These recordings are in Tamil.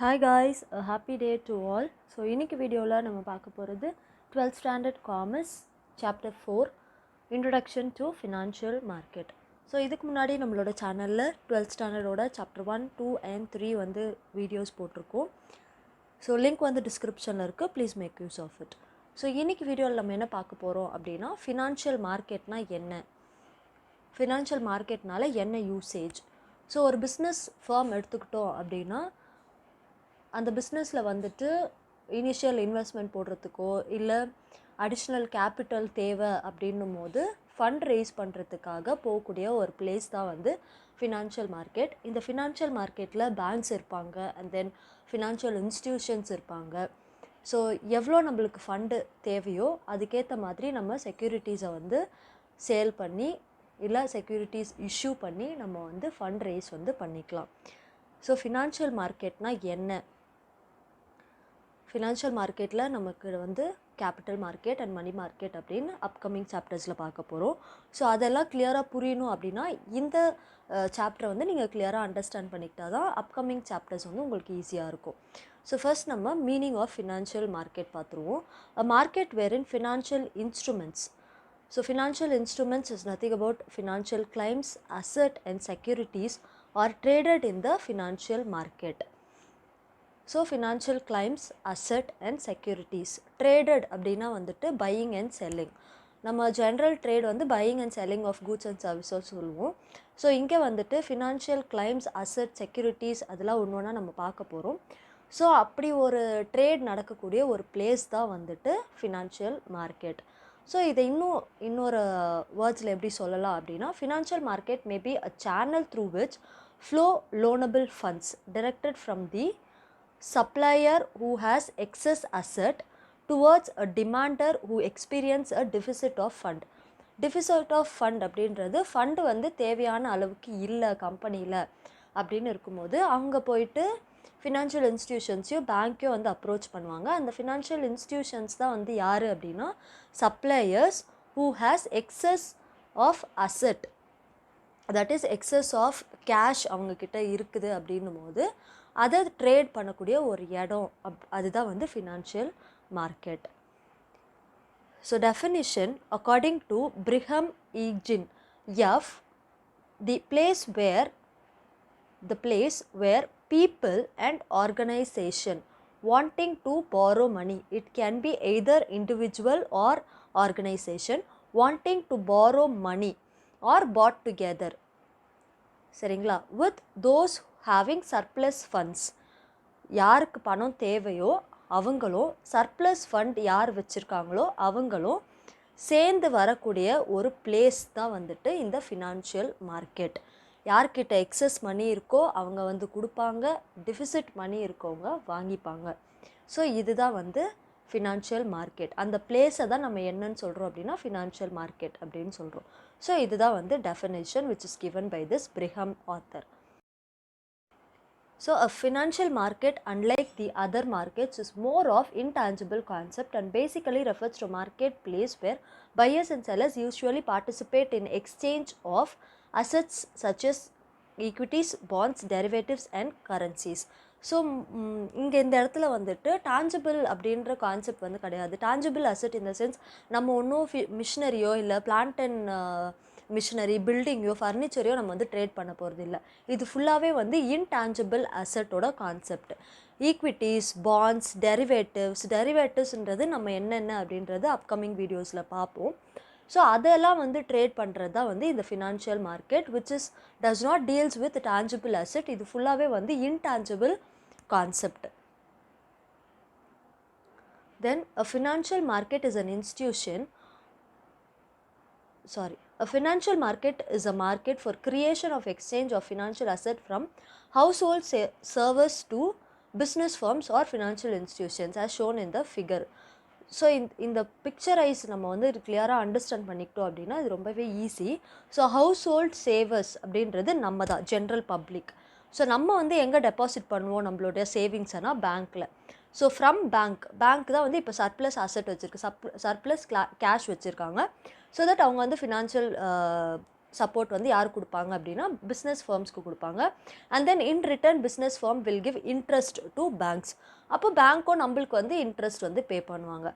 Hi guys, a happy day to all. So இன்னைக்கு வீடியோவில் நம்ம பார்க்க போகிறது 12th standard commerce chapter 4 introduction to financial market. So இதுக்கு முன்னாடி நம்மளோட சேனலில் 12th ஸ்டாண்டர்டோட சாப்டர் 1, 2 and 3 வந்து வீடியோஸ் போட்டிருக்கோம். ஸோ லிங்க் வந்து டிஸ்கிரிப்ஷனில் இருக்குது, please make use of it. So இன்றைக்கி வீடியோவில் நம்ம என்ன பார்க்க போகிறோம் அப்படின்னா, ஃபினான்ஷியல் மார்க்கெட்னால் என்ன, ஃபினான்ஷியல் மார்க்கெட்னால என்ன யூசேஜ். ஸோ ஒரு பிஸ்னஸ் ஃபார்ம் எடுத்துக்கிட்டோம் அப்படின்னா, அந்த பிஸ்னஸில் வந்துட்டு இனிஷியல் இன்வெஸ்ட்மெண்ட் போடுறதுக்கோ இல்லை அடிஷ்னல் கேபிட்டல் தேவை அப்படின்னும் போது ஃபண்ட் ரைஸ் பண்ணுறதுக்காக போகக்கூடிய ஒரு பிளேஸ் தான் வந்து ஃபினான்ஷியல் மார்க்கெட். இந்த ஃபினான்ஷியல் மார்க்கெட்டில் பேங்க்ஸ் இருப்பாங்க, அண்ட் தென் ஃபினான்ஷியல் இன்ஸ்டிடியூஷன்ஸ் இருப்பாங்க. ஸோ எவ்வளோ நம்மளுக்கு ஃபண்டு தேவையோ அதுக்கேற்ற மாதிரி நம்ம செக்யூரிட்டிஸை வந்து சேல் பண்ணி இல்லை செக்யூரிட்டிஸ் இஷ்யூ பண்ணி நம்ம வந்து ஃபண்ட் ரைஸ் வந்து பண்ணிக்கலாம். ஸோ ஃபினான்ஷியல் மார்க்கெட்னால் என்ன, ஃபினான்ஷியல் மார்க்கெட்டில் நமக்கு வந்து capital market and money market அப்படின்னு அப்கமிங் சாப்டர்ஸில் பார்க்க போகிறோம். ஸோ அதெல்லாம் கிளியராக புரியணும் அப்படின்னா இந்த சாப்டரை வந்து நீங்கள் கிளியராக அண்டர்ஸ்டாண்ட் பண்ணிக்கிட்டால் தான் அப்கமிங் சாப்டர்ஸ் வந்து உங்களுக்கு ஈஸியாக இருக்கும். ஸோ ஃபர்ஸ்ட் நம்ம மீனிங் ஆஃப் ஃபினான்ஷியல் மார்க்கெட் பார்த்துருவோம். A market where in financial instruments. So financial instruments is nothing about financial claims, asset and securities are traded in the financial market. So financial claims, asset and securities. Traded அப்படின்னா வந்துட்டு பையிங் அண்ட் செல்லிங். நம்ம ஜென்ரல் ட்ரேட் வந்து buying and selling of goods and services சொல்லுவோம். ஸோ இங்கே வந்துட்டு ஃபினான்ஷியல் கிளைம்ஸ், அசட், செக்யூரிட்டிஸ் அதெல்லாம் ஒன்று ஒன்றா நம்ம பார்க்க போகிறோம். ஸோ அப்படி ஒரு ட்ரேட் நடக்கக்கூடிய ஒரு பிளேஸ் தான் வந்துட்டு ஃபினான்ஷியல் மார்க்கெட். ஸோ இதை இன்னொரு வேர்ட்ஸில் எப்படி சொல்லலாம் அப்படின்னா, financial market may be a channel through which flow லோனபிள் funds directed from the supplier who has excess asset towards a demander who experience a deficit of fund. deficit of fund அப்படின்றது ஃபண்டு வந்து தேவையான அளவுக்கு இல்லை கம்பெனியில் அப்படின்னு இருக்கும்போது அவங்க போயிட்டு ஃபினான்ஷியல் இன்ஸ்டிடியூஷன்ஸையும் பேங்க்கையும் வந்து அப்ரோச் பண்ணுவாங்க. அந்த ஃபினான்ஷியல் இன்ஸ்டிடியூஷன்ஸ் தான் வந்து யார் அப்படின்னா suppliers who has excess of asset, that is excess of cash அவங்கக்கிட்ட இருக்குது அப்படின்னும் போது அதை ட்ரேட் பண்ணக்கூடிய ஒரு இடம் அதுதான் வந்து financial market. So definition according to Brigham Eugene F, the place where people and organization wanting to borrow money, it can be either individual or organization wanting to borrow money or bought together, சரிங்களா, with those having surplus funds. யாருக்கு பணம் தேவையோ அவங்களும் சர்ப்ளஸ் ஃபண்ட் யார் வச்சுருக்காங்களோ அவங்களும் சேர்ந்து வரக்கூடிய ஒரு பிளேஸ் தான் வந்துட்டு இந்த ஃபினான்ஷியல் மார்க்கெட். யார்கிட்ட எக்ஸஸ் மணி இருக்கோ அவங்க வந்து கொடுப்பாங்க, டெஃபிசிட் மணி இருக்கவங்க வாங்கிப்பாங்க. ஸோ இதுதான் வந்து ஃபினான்ஷியல் மார்க்கெட். அந்த பிளேஸை தான் நம்ம என்னன்னு சொல்கிறோம் அப்படின்னா ஃபினான்ஷியல் மார்க்கெட் அப்படின்னு சொல்கிறோம். ஸோ இதுதான் வந்து definition which is given by this Brigham author. So a financial market, unlike the other markets, is more of intangible concept and basically refers to marketplace where buyers and sellers usually participate in exchange of assets such as equities, bonds, derivatives and currencies. So இங்கே இந்த இடத்துல வந்துட்டு டான்ஜிபிள் அப்படின்ற கான்செப்ட் வந்து கிடையாது. Tangible asset in the sense நம்ம ஒன்றும் மிஷினரியோ இல்லை பிளான்ட் அண்ட் மிஷினரி, பில்டிங்கோ, ஃபர்னிச்சரையோ நம்ம வந்து ட்ரேட் பண்ண போகிறது இல்லை. இது ஃபுல்லாகவே வந்து இன்டான்ஜிபிள் அசட்டோட கான்செப்ட். ஈக்விட்டிஸ், பாண்ட்ஸ், டெரிவேட்டிவ்ஸ்ன்றது நம்ம என்னென்ன அப்படின்றது அப்கமிங் வீடியோஸில் பார்ப்போம். ஸோ அதெல்லாம் வந்து ட்ரேட் பண்ணுறது தான் வந்து இந்த financial market which is does not deals with tangible asset. இது ஃபுல்லாகவே வந்து intangible concept. Then a financial market is an institution, a financial market is a market for creation of exchange of financial asset from household servers to business firms or financial institutions as shown in the figure. So இந்த பிக்சரைஸ் நம்ம வந்து கிளியராக அண்டர்ஸ்டாண்ட் பண்ணிக்கிட்டோம் அப்படின்னா இது ரொம்பவே easy. So how's hold savers அப்படின்றது நம்ம தான், ஜென்ரல் பப்ளிக். ஸோ நம்ம வந்து எங்கே டெபாசிட் பண்ணுவோம் நம்மளுடைய சேவிங்ஸ்னா பேங்க்கில். ஸோ ஃப்ரம் பேங்க் தான் வந்து இப்போ சர்ப்ளஸ் அசட் வச்சுருக்கு, சர்ப்ளஸ் கேஷ் வச்சுருக்காங்க. ஸோ தட் அவங்க வந்து ஃபினான்ஷியல் சப்போர்ட் வந்து யார் கொடுப்பாங்க அப்படின்னா பிஸ்னஸ் ஃபர்ம்ஸ்க்கு கொடுப்பாங்க. And then in return business firm will give interest to banks. அப்போ பேங்க்கும் நம்மளுக்கு வந்து இன்ட்ரெஸ்ட் வந்து பே பண்ணுவாங்க.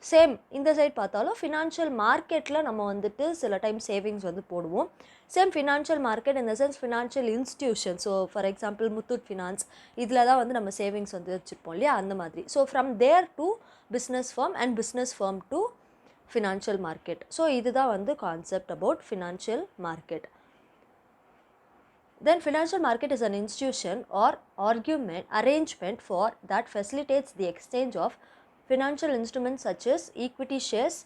சேம் இந்த சைட் பார்த்தாலும் ஃபினான்ஷியல் மார்க்கெட்டில் நம்ம வந்துட்டு சில டைம் சேவிங்ஸ் வந்து போடுவோம். சேம் ஃபினான்ஷியல் மார்க்கெட் இந்த sense financial institution, so for example Muthoot finance, இதில் தான் வந்து நம்ம சேவிங்ஸ் வந்து வச்சுருப்போம் இல்லையா, அந்த மாதிரி. So from there to business firm and business firm to financial market. So இதுதான் வந்து concept about financial market. Then financial market is an institution or arrangement for that facilitates the exchange of financial instruments such as equity shares,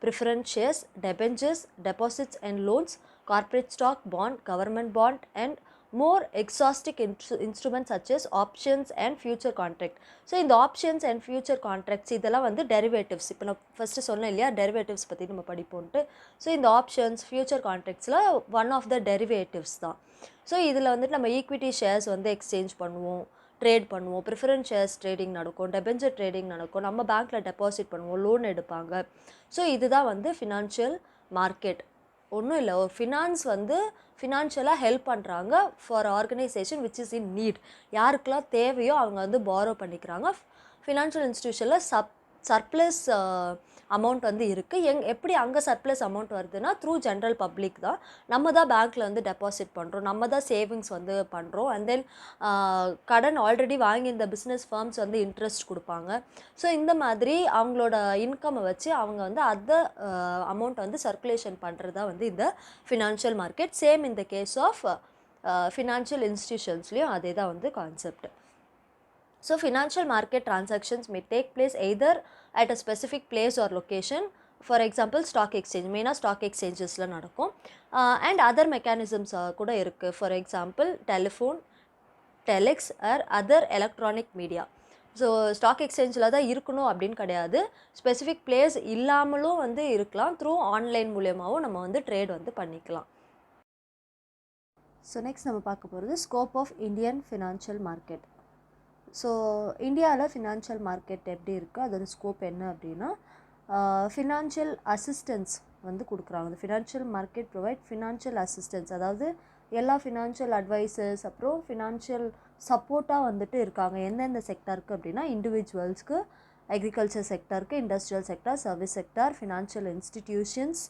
preference shares, debentures, deposits and loans, corporate stock, bond, government bond, and more exotic instruments such as options and future contract. So இந்த options and future contracts இதெல்லாம் வந்து derivatives. இப்போ நான் ஃபஸ்ட்டு சொன்னேன் இல்லையா டெரிவேட்டிவ்ஸ் பற்றி நம்ம படிப்போன்ட்டு. ஸோ இந்த ஆப்ஷன்ஸ் ஃபியூச்சர் கான்ட்ராக்ட்ஸில் ஒன் ஆஃப் த டெரிவேட்டிவ்ஸ் தான். ஸோ இதில் வந்துட்டு நம்ம ஈக்விட்டி ஷேர்ஸ் வந்து எக்ஸ்சேஞ்ச் பண்ணுவோம், ட்ரேட் பண்ணுவோம், ப்ரிஃபரன்ஸ் ஷேர்ஸ் ட்ரேடிங் நடக்கும், டெபென்ச்சர் ட்ரேடிங் நடக்கும், நம்ம பேங்க்கில் டெபாசிட் பண்ணுவோம், லோன் எடுப்பாங்க. ஸோ இதுதான் வந்து ஃபினான்ஷியல் மார்க்கெட். ஒன்றும் இல்லை, ஒரு ஃபினான்ஸ் வந்து ஃபினான்ஷியலாக ஹெல்ப் பண்ணுறாங்க for organisation which is in NEET. யாருக்கெல்லாம் தேவையோ அவங்க வந்து பாரோ பண்ணிக்கிறாங்க. ஃபினான்ஷியல் இன்ஸ்டியூஷனில் சர்ப்ளஸ் அமௌண்ட் வந்து இருக்குது. எப்படி அங்கே சர்ப்ளஸ் அமௌண்ட் வருதுன்னா த்ரூ ஜென்ரல் பப்ளிக் தான். நம்ம தான் பேங்க்கில் வந்து டெபாசிட் பண்ணுறோம், நம்ம தான் சேவிங்ஸ் வந்து பண்ணுறோம். அண்ட் தென் கடன் ஆல்ரெடி வாங்கி இந்த பிஸ்னஸ் ஃபார்ம்ஸ் வந்து இன்ட்ரெஸ்ட் கொடுப்பாங்க. ஸோ இந்த மாதிரி அவங்களோட இன்கம்மை வச்சு அவங்க வந்து அதர் அமௌண்ட் வந்து சர்க்குலேஷன் பண்ணுறது தான் வந்து இந்த ஃபினான்ஷியல் மார்க்கெட். சேம் இந்த கேஸ் ஆஃப் ஃபினான்ஷியல் இன்ஸ்டிடியூஷன்ஸ்லேயும் அதே தான் வந்து concept. So financial market transactions may take place either at a specific place or location. For example, stock exchange, main stock exchangesல நடக்கும். And other mechanisms கூட இருக்கு. For example, telephone, telex or other electronic media. So stock எக்ஸ்சேஞ்சில் தான் இருக்கணும் அப்படின்னு கிடையாது, ஸ்பெசிஃபிக் பிளேஸ் இல்லாமலும் வந்து இருக்கலாம். த்ரூ ஆன்லைன் மூலியமாகவும் நம்ம வந்து ட்ரேட் வந்து பண்ணிக்கலாம். ஸோ நெக்ஸ்ட் நம்ம பார்க்க போகிறது scope of Indian financial market. So இந்தியாவில் ஃபினான்ஷியல் மார்க்கெட் எப்படி இருக்குது, அதோட ஸ்கோப் என்ன அப்படின்னா ஃபினான்ஷியல் அசிஸ்டன்ஸ் வந்து கொடுக்குறாங்க. இந்த financial market provide financial assistance, அதாவது எல்லா ஃபினான்ஷியல் அட்வைசர்ஸ் அப்புறம் ஃபினான்ஷியல் சப்போர்ட்டாக வந்துட்டு இருக்காங்க. எந்தெந்த செக்டாருக்கு அப்படின்னா இண்டிவிஜுவல்ஸ்க்கு, அக்ரிகல்ச்சர் செக்டாருக்கு, industrial sector, service sector, financial institutions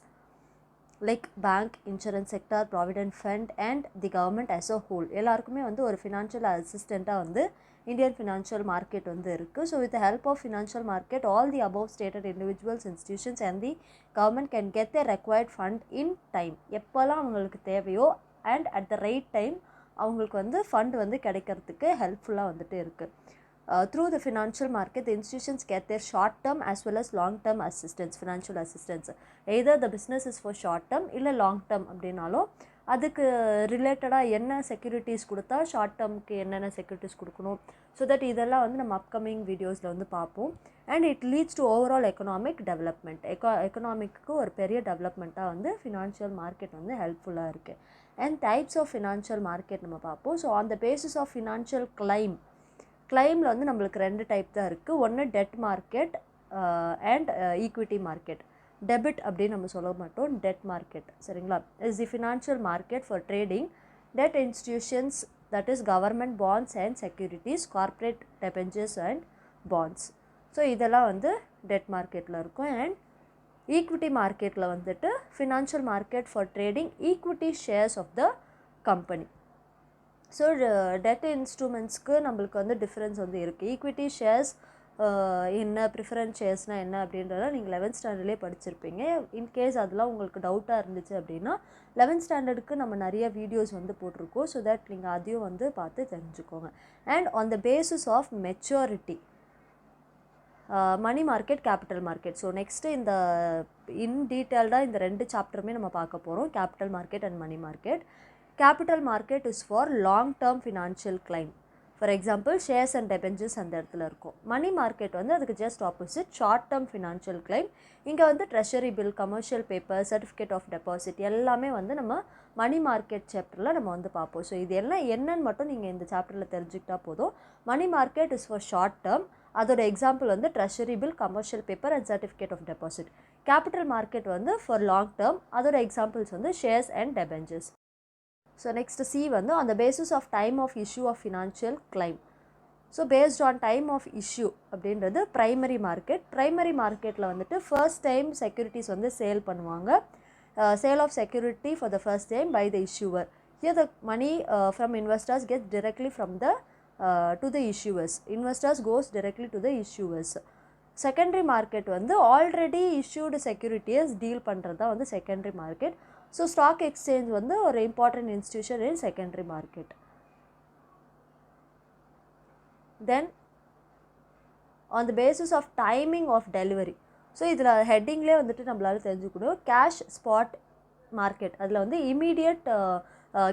like bank, insurance sector, provident fund and the government as a whole. எல்லாருக்குமே வந்து ஒரு ஃபினான்ஷியல் அசிஸ்டண்ட்டாக வந்து இந்தியன் ஃபினான்ஷியல் மார்க்கெட் வந்து இருக்குது. So with the help of financial market all the above stated individuals, institutions and the government can get the required fund in time. எப்போல்லாம் அவங்களுக்கு தேவையோ and at the right time அவங்களுக்கு வந்து ஃபண்ட் வந்து கிடைக்கிறதுக்கு ஹெல்ப்ஃபுல்லாக வந்துட்டு இருக்குது. Through the financial market, the institutions get their short-term as well as long-term assistance, financial assistance. Either the business is for short-term இல்லை long-term அப்படின்னாலும் அதுக்கு ரிலேட்டடாக என்ன செக்யூரிட்டிஸ் கொடுத்தா ஷார்ட் டேர்முக்கு என்னென்ன செக்யூரிட்டிஸ் கொடுக்கணும். ஸோ தட் இதெல்லாம் வந்து நம்ம அப்கமிங் வீடியோஸில் வந்து பார்ப்போம். And it leads to overall economic development. எக்கனாமிக்கு ஒரு பெரிய டெவலப்மெண்ட்டாக வந்து ஃபினான்ஷியல் மார்க்கெட் வந்து ஹெல்ப்ஃபுல்லாக இருக்குது. And types of financial market நம்ம பார்ப்போம். So on the basis of financial கிளைமில் வந்து நம்மளுக்கு 2 டைப் தான் இருக்குது. ஒன்று debt market and equity market. Debit அப்படின்னு நம்ம சொல்ல மாட்டோம், டெட் மார்க்கெட். சரிங்களா? Is the financial market for trading debt institutions, that is government bonds and securities, corporate டெபென்ச்சர்ஸ் and bonds. So இதெல்லாம் வந்து டெட் மார்க்கெட்டில் இருக்கும். அண்ட் ஈக்விட்டி மார்க்கெட்டில் வந்துட்டு financial market for trading equity shares of the company. So debt இன்ஸ்ட்ருமெண்ட்ஸ்க்கு நம்மளுக்கு வந்து டிஃப்ரென்ஸ் வந்து இருக்குது. ஈக்விட்டி ஷேர்ஸ் என்ன, ப்ரிஃபரன்ஸ் ஷேர்ஸ்னால் என்ன அப்படின்றத நீங்கள் 11th ஸ்டாண்டர்ட்லேயே படிச்சிருப்பீங்க. இன்கேஸ் அதெல்லாம் உங்களுக்கு டவுட்டாக இருந்துச்சு அப்படின்னா 11th ஸ்டாண்டர்டுக்கு நம்ம நிறைய வீடியோஸ் வந்து போட்டிருக்கோம். ஸோ தட் நீங்கள் அதையும் வந்து பார்த்து தெரிஞ்சுக்கோங்க. And on the basis of maturity, money market, capital market. So next in இன் டீட்டெயில்டாக இந்த 2 சாப்டருமே நம்ம பார்க்க போகிறோம், capital market and money market. Capital market is for long term financial claim. For example, shares and debentures அந்த இடத்துல இருக்கும். மணி மார்க்கெட் வந்து அதுக்கு just opposite, short term financial claim. இங்கே வந்து treasury bill, commercial paper, certificate of deposit எல்லாமே வந்து நம்ம மணி மார்க்கெட் சாப்டரில் நம்ம வந்து பார்ப்போம். ஸோ இது எல்லாம் என்னன்னு மட்டும் நீங்கள் இந்த சாப்டரில் தெரிஞ்சுக்கிட்டா போதும். Money market is for short term. அதோட எக்ஸாம்பிள் வந்து treasury bill, commercial paper and certificate of deposit. Capital market வந்து ஃபார் லாங் டேர்ம். அதோட எக்ஸாம்பிள்ஸ் வந்து shares and debentures. So next C வந்து on the basis of time of issue of financial claim. So based on time of issue அப்படின்றது ப்ரைமரி மார்க்கெட். ப்ரைமரி மார்க்கெட்டில் வந்துட்டு ஃபர்ஸ்ட் டைம் செக்யூரிட்டிஸ் வந்து சேல் பண்ணுவாங்க. Sale of security for the first time by the issuer. Here the money from investors gets directly from the to the issuers. Investors goes directly to the issuers. Secondary market வந்து ஆல்ரெடி இஷ்யூடு செக்யூரிட்டிஸ் டீல் பண்ணுறது தான் வந்து secondary market. So stock exchange வந்து ஒரு important institution in secondary market. Then on the basis of timing of delivery. So இதில் ஹெட்டிங்லேயே வந்துட்டு நம்மளால தெரிஞ்சுக்கணும். கேஷ் ஸ்பாட் மார்க்கெட், அதில் வந்து இமீடியட்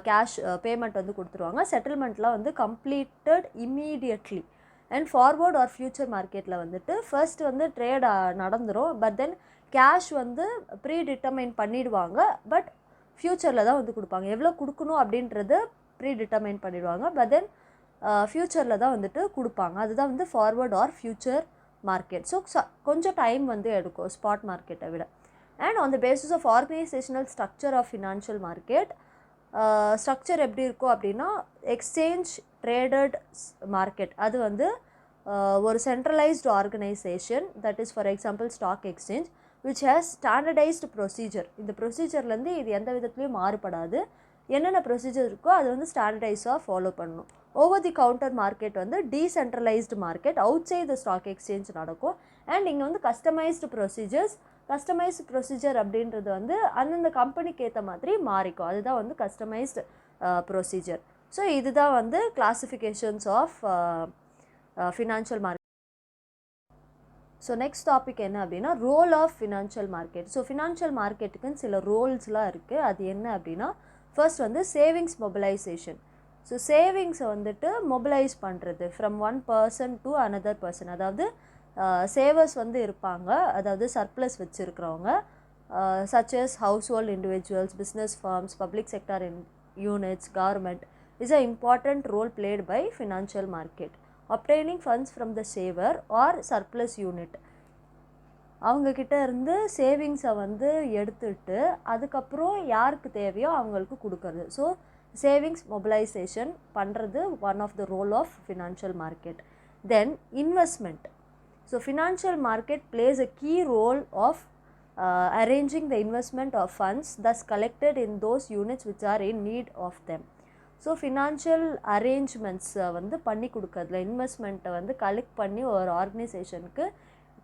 கேஷ் பேமெண்ட் வந்து கொடுத்துருவாங்க. செட்டில்மெண்ட்லாம் வந்து completed immediately. And forward or future மார்க்கெட்டில் வந்துட்டு ஃபர்ஸ்ட் வந்து ட்ரேட் நடந்துடும். பட் தென் கேஷ் வந்து ப்ரீ டிட்டர்மைன் பண்ணிடுவாங்க. பட் ஃப்யூச்சரில் தான் வந்து கொடுப்பாங்க. எவ்வளோ கொடுக்கணும் அப்படின்றது ப்ரீ டிட்டர்மைன் பண்ணிடுவாங்க. பட் தென் ஃப்யூச்சரில் தான் வந்துட்டு கொடுப்பாங்க. அதுதான் வந்து forward or future market. So கொஞ்சம் டைம் வந்து எடுக்கும் ஸ்பாட் மார்க்கெட்டை விட. And on the basis of organisational structure of financial market, structure எப்படி இருக்கும் அப்படின்னா எக்ஸ்சேஞ்ச் ட்ரேடட் மார்க்கெட். அது வந்து ஒரு centralised organisation, that is for example stock exchange, which has standardised procedure. இந்த ப்ரொசீஜர்லேருந்து இது எந்த விதத்துலையும் மாறுபடாது. என்னென்ன ப்ரொசீஜர் இருக்கோ அது வந்து ஸ்டாண்டர்டைஸாக ஃபாலோ பண்ணணும். ஓவர் தி கவுண்டர் மார்க்கெட் வந்து decentralised market, outside the stock exchange நடக்கும். அண்ட் இங்கே வந்து கஸ்டமைஸ்டு ப்ரொசீஜர்ஸ். கஸ்டமைஸ்டு ப்ரொசீஜர் அப்படின்றது வந்து அந்தந்த கம்பெனிக்கு ஏற்ற மாதிரி மாறிக்கும். அதுதான் வந்து கஸ்டமைஸ்டு ப்ரொசீஜர். ஸோ இதுதான் வந்து classifications of financial market. So next topic என்ன அப்படின்னா role of financial market. So financial மார்க்கெட்டுக்குன்னு சில ரோல்ஸ்லாம் இருக்குது. அது என்ன அப்படின்னா ஃபர்ஸ்ட் வந்து சேவிங்ஸ் மொபிலைசேஷன். ஸோ சேவிங்ஸை வந்துட்டு மொபிலைஸ் பண்ணுறது from one person to another person. அதாவது சேவர்ஸ் வந்து இருப்பாங்க, அதாவது surplus வச்சுருக்கிறவங்க, such as household individuals, business firms, public sector units, government, is an important role played by financial market. Obtaining funds from the saver or surplus unit. அவங்கக்கிட்ட இருந்து சேவிங்ஸை வந்து எடுத்துட்டு அதுக்கப்புறம் யாருக்கு தேவையோ அவங்களுக்கு கொடுக்கறது. ஸோ சேவிங்ஸ் மொபிலைசேஷன் பண்ணுறது one of the role of financial market. Then investment. So financial market plays a key role of arranging the investment of funds thus collected in those units which are in need of them. So financial அரேஞ்ச்மெண்ட்ஸை வந்து பண்ணி கொடுக்கறதுல, இன்வெஸ்ட்மெண்ட்டை வந்து கலெக்ட் பண்ணி ஒரு ஆர்கனைசேஷனுக்கு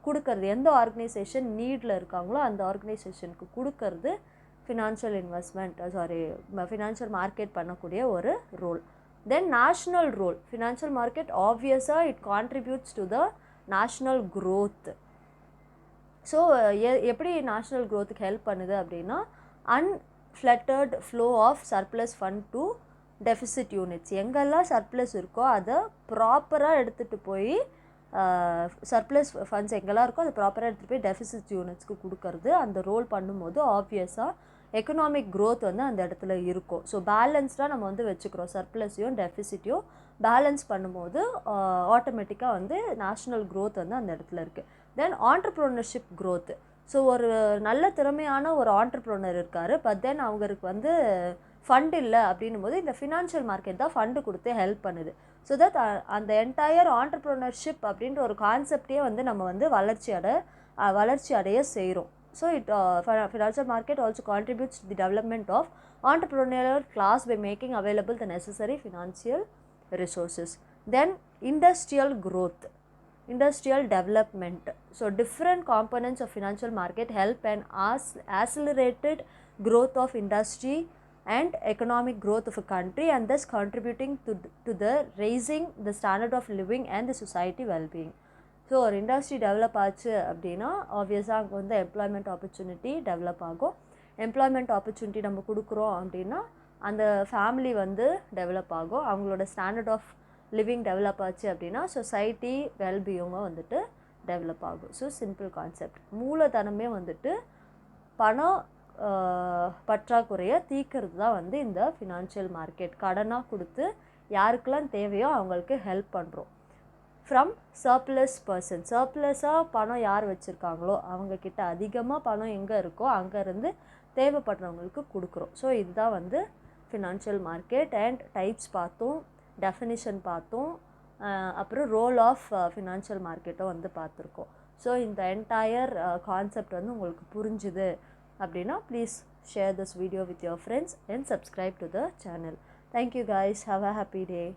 கொடுக்கறது, எந்த ஆர்கனைசேஷன் நீடில் இருக்காங்களோ அந்த ஆர்கனைசேஷனுக்கு கொடுக்கறது ஃபினான்ஷியல் இன்வெஸ்ட்மெண்ட் ஃபினான்ஷியல் மார்க்கெட் பண்ணக்கூடிய ஒரு role. Then national role. Financial market ஆப்வியஸாக it contributes to the national growth. So எப்படி நேஷ்னல் க்ரோத்துக்கு ஹெல்ப் பண்ணுது அப்படின்னா unfettered flow of surplus fund to deficit units. எங்கெல்லாம் சர்ப்ளஸ் இருக்கோ அதை ப்ராப்பராக எடுத்துகிட்டு போய் சர்ப்ளஸ் ஃபண்ட்ஸ் எங்கெல்லாம் இருக்கோ அதை ப்ராப்பராக எடுத்துகிட்டு போய் டெஃபிசிட் யூனிட்ஸ்க்கு கொடுக்கறது. அந்த ரோல் பண்ணும்போது ஆப்வியஸாக எக்கனாமிக் க்ரோத் வந்து அந்த இடத்துல இருக்கும். ஸோ பேலன்ஸ்டாக நம்ம வந்து வச்சுக்கிறோம். சர்ப்ளஸையும் டெஃபிசிட்டையும் பேலன்ஸ் பண்ணும்போது ஆட்டோமேட்டிக்காக வந்து நேஷ்னல் க்ரோத் வந்து அந்த இடத்துல இருக்குது. தென் ஆண்டர்ப்ரோனர்ஷிப் க்ரோத். ஸோ ஒரு நல்ல திறமையான ஒரு ஆண்டர்ப்ரோனர் இருக்கார், பட் தென் அவங்களுக்கு வந்து ஃபண்ட் இல்லை அப்படின்னும் போது இந்த ஃபினான்ஷியல் மார்க்கெட் தான் ஃபண்டு கொடுத்து ஹெல்ப் பண்ணுது. ஸோ தட் அந்த என்டையர் ஆண்டர்ப்ரோனர்ஷிப் அப்படின்ற ஒரு கான்செப்டே வந்து நம்ம வந்து வளர்ச்சி அடைய செய்கிறோம். So financial market also contributes to the development of entrepreneurial class by making available the necessary financial resources. Then industrial growth, industrial development. So different components of financial market help an accelerated growth of industry and economic growth of a country, and thus contributing to the raising the standard of living and the society well-being. So ஒரு இண்டஸ்ட்ரி டெவலப் ஆச்சு அப்படின்னா ஆப்வியஸாக அங்கே வந்து எம்ப்ளாய்மெண்ட் ஆப்பர்ச்சுனிட்டி டெவலப் ஆகும். எம்ப்ளாய்மெண்ட் ஆப்பர்ச்சுனிட்டி நம்ம கொடுக்குறோம் அப்படின்னா அந்த ஃபேமிலி வந்து டெவலப் ஆகும். அவங்களோட ஸ்டாண்டர்ட் ஆஃப் லிவிங் டெவலப் ஆச்சு அப்படின்னா சொசைட்டி வெல்பீயிங்கும் வந்துட்டு டெவலப் ஆகும். So simple concept. மூலதனமே வந்துட்டு பணம் பற்றாக்குறையை தீர்க்கறது தான் வந்து இந்த ஃபினான்ஷியல் மார்க்கெட். கடனாக கொடுத்து யாருக்கெல்லாம் தேவையோ அவங்களுக்கு ஹெல்ப் பண்ணுறோம். From surplus person. சர்ப்ளஸாக பணம் யார் வச்சுருக்காங்களோ அவங்கக்கிட்ட அதிகமாக பணம் எங்கே இருக்கோ அங்கேருந்து தேவைப்படுறவங்களுக்கு கொடுக்குறோம். ஸோ இதுதான் வந்து ஃபினான்ஷியல் மார்க்கெட். அண்ட் டைப்ஸ் பார்த்தோம், டெஃபினிஷன் பார்த்தோம், அப்புறம் ரோல் ஆஃப் ஃபினான்ஷியல் மார்க்கெட்டும் வந்து பார்த்துருக்கோம். ஸோ இந்த என்டையர் கான்செப்ட் வந்து உங்களுக்கு புரிஞ்சுது அப்படின்னா please share this video with your friends and subscribe to the channel. Thank you guys. Have a happy day.